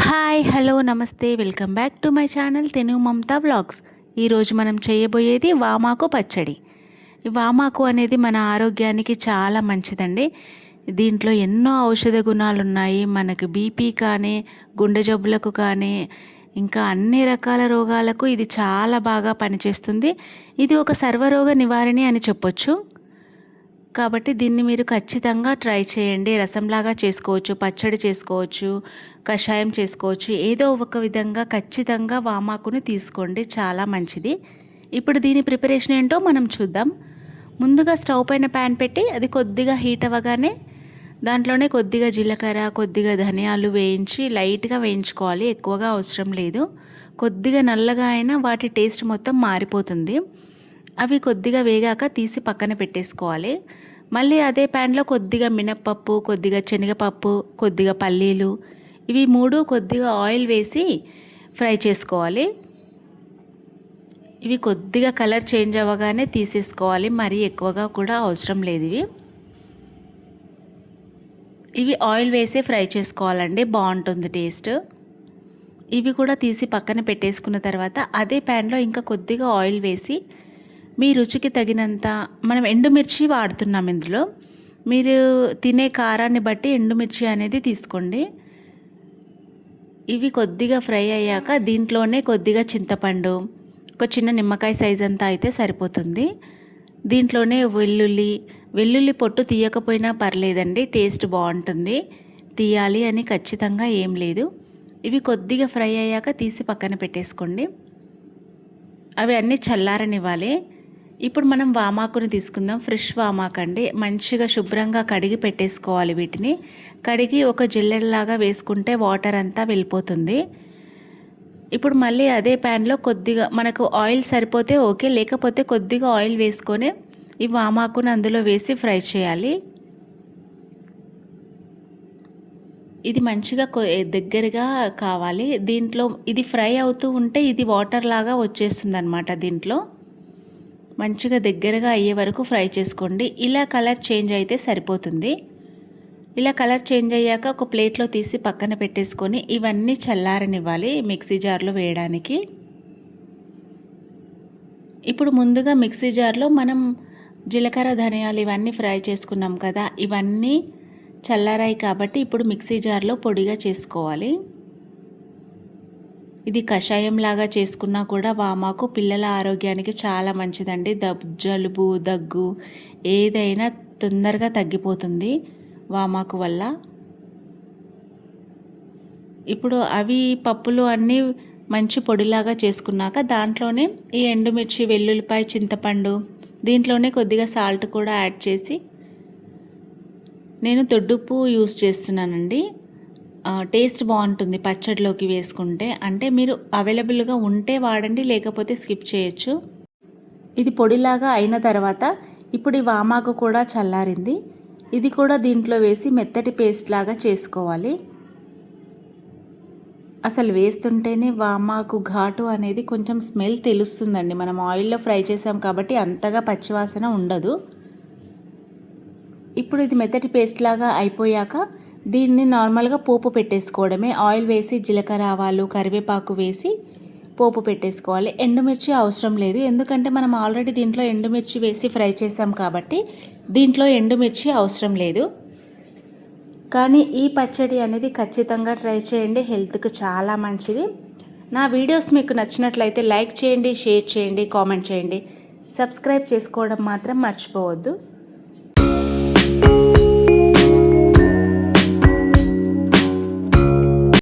Hi hello నమస్తే welcome back to my channel తెను Mamata vlogs. ఈరోజు మనం చేయబోయేది వామాకు పచ్చడి. ఈ వామాకు అనేది మన ఆరోగ్యానికి చాలా మంచిదండి. దీంట్లో ఎన్నో ఔషధ గుణాలు ఉన్నాయి. మనకు బీపీ కానీ గుండె జబ్బులకు కానీ ఇంకా అన్ని రకాల రోగాలకు ఇది చాలా బాగా పనిచేస్తుంది. ఇది ఒక సర్వరోగ నివారణి అని చెప్పొచ్చు. కాబట్టి దీన్ని మీరు ఖచ్చితంగా ట్రై చేయండి. రసంలాగా చేసుకోవచ్చు, పచ్చడి చేసుకోవచ్చు, కషాయం చేసుకోవచ్చు. ఏదో ఒక విధంగా ఖచ్చితంగా వామాకుని తీసుకోండి, చాలా మంచిది. ఇప్పుడు దీని ప్రిపరేషన్ ఏంటో మనం చూద్దాం. ముందుగా స్టవ్ పైన ప్యాన్ పెట్టి అది కొద్దిగా హీట్ అవ్వగానే దాంట్లోనే కొద్దిగా జీలకర్ర, కొద్దిగా ధనియాలు వేయించి లైట్గా వేయించుకోవాలి. ఎక్కువగా అవసరం లేదు. కొద్దిగా నల్లగా అయినా వాటి టేస్ట్ మొత్తం మారిపోతుంది. అవి కొద్దిగా వేగాక తీసి పక్కన పెట్టేసుకోవాలి. మళ్ళీ అదే ప్యాన్లో కొద్దిగా మినప్పప్పు, కొద్దిగా శనగపప్పు, కొద్దిగా పల్లీలు, ఇవి మూడు కొద్దిగా ఆయిల్ వేసి ఫ్రై చేసుకోవాలి. ఇవి కొద్దిగా కలర్ చేంజ్ అవ్వగానే తీసేసుకోవాలి. మరీ ఎక్కువగా కూడా అవసరం లేదు. ఇవి ఆయిల్ వేసి ఫ్రై చేసుకోవాలండి, బాగుంటుంది టేస్ట్. ఇవి కూడా తీసి పక్కన పెట్టేసుకున్న తర్వాత అదే ప్యాన్లో ఇంకా కొద్దిగా ఆయిల్ వేసి మీ రుచికి తగినంత మనం ఎండుమిర్చి వాడుతున్నాం ఇందులో. మీరు తినే కారాన్ని బట్టి ఎండుమిర్చి అనేది తీసుకోండి. ఇవి కొద్దిగా ఫ్రై అయ్యాక దీంట్లోనే కొద్దిగా చింతపండు, ఒక చిన్న నిమ్మకాయ సైజ్ అంతా అయితే సరిపోతుంది. దీంట్లోనే వెల్లుల్లి పొట్టు తీయకపోయినా పర్లేదండి, టేస్ట్ బాగుంటుంది. తీయాలి అని ఖచ్చితంగా ఏం లేదు. ఇవి కొద్దిగా ఫ్రై అయ్యాక తీసి పక్కన పెట్టేసుకోండి. అవి అన్నీ చల్లారనివ్వాలి. ఇప్పుడు మనం వామాకుని తీసుకుందాం. ఫ్రెష్ వామాకు అండి. మంచిగా శుభ్రంగా కడిగి పెట్టేసుకోవాలి. వీటిని కడిగి ఒక జల్లెడలాగా వేసుకుంటే వాటర్ అంతా వెళ్ళిపోతుంది. ఇప్పుడు మళ్ళీ అదే ప్యాన్లో కొద్దిగా మనకు ఆయిల్ సరిపోతే ఓకే, లేకపోతే కొద్దిగా ఆయిల్ వేసుకొని ఈ వామాకుని అందులో వేసి ఫ్రై చేయాలి. ఇది మంచిగా దగ్గరగా కావాలి. దీంట్లో ఇది ఫ్రై అవుతూ ఉంటే ఇది వాటర్ లాగా వచ్చేస్తుంది అన్నమాట. దీంట్లో మంచిగా దగ్గరగా అయ్యే వరకు ఫ్రై చేసుకోండి. ఇలా కలర్ చేంజ్ అయితే సరిపోతుంది. ఇలా కలర్ చేంజ్ అయ్యాక ఒక ప్లేట్లో తీసి పక్కన పెట్టేసుకొని ఇవన్నీ చల్లారనివ్వాలి మిక్సీ జార్లో వేయడానికి. ఇప్పుడు ముందుగా మిక్సీ జార్లో మనం జీలకర్ర, ధనియాలు ఇవన్నీ ఫ్రై చేసుకున్నాం కదా, ఇవన్నీ చల్లారాయి కాబట్టి ఇప్పుడు మిక్సీ జార్లో పొడిగా చేసుకోవాలి. ఇది కషాయం లాగా చేసుకున్నా కూడా వామాకు పిల్లల ఆరోగ్యానికి చాలా మంచిదండి. జలుబు, దగ్గు ఏదైనా తొందరగా తగ్గిపోతుంది వామాకు వల్ల. ఇప్పుడు అవి పప్పులు అన్నీ మంచి పొడిలాగా చేసుకున్నాక దాంట్లోనే ఈ ఎండుమిర్చి, వెల్లుల్లిపాయ, చింతపండు, దీంట్లోనే కొద్దిగా సాల్ట్ కూడా యాడ్ చేసి, నేను దొడ్డుప్పు యూస్ చేస్తున్నానండి. టేస్ట్ బాగుంటుంది పచ్చడిలోకి వేసుకుంటే. అంటే మీరు అవైలబుల్గా ఉంటే వాడండి, లేకపోతే స్కిప్ చేయొచ్చు. ఇది పొడిలాగా అయిన తర్వాత ఇప్పుడు ఈ వామాకు కూడా చల్లారింది. ఇది కూడా దీంట్లో వేసి మెత్తటి పేస్ట్ లాగా చేసుకోవాలి. అసలు వేస్తుంటేనే వామాకు ఘాటు అనేది కొంచెం స్మెల్ తెలుస్తుందండి. మనం ఆయిల్లో ఫ్రై చేసాం కాబట్టి అంతగా పచ్చివాసన ఉండదు. ఇప్పుడు ఇది మెత్తటి పేస్ట్ లాగా అయిపోయాక దీన్ని నార్మల్గా పోపు పెట్టేసుకోవడమే. ఆయిల్ వేసి జీలకర్ర, ఆవాలు, కరివేపాకు వేసి పోపు పెట్టేసుకోవాలి. ఎండుమిర్చి అవసరం లేదు, ఎందుకంటే మనం ఆల్రెడీ దీంట్లో ఎండుమిర్చి వేసి ఫ్రై చేసాం కాబట్టి దీంట్లో ఎండుమిర్చి అవసరం లేదు. కానీ ఈ పచ్చడి అనేది ఖచ్చితంగా ట్రై చేయండి, హెల్త్కి చాలా మంచిది. నా వీడియోస్ మీకు నచ్చినట్లయితే లైక్ చేయండి, షేర్ చేయండి, కామెంట్ చేయండి. సబ్స్క్రైబ్ చేసుకోవడం మాత్రం మర్చిపోవద్దు.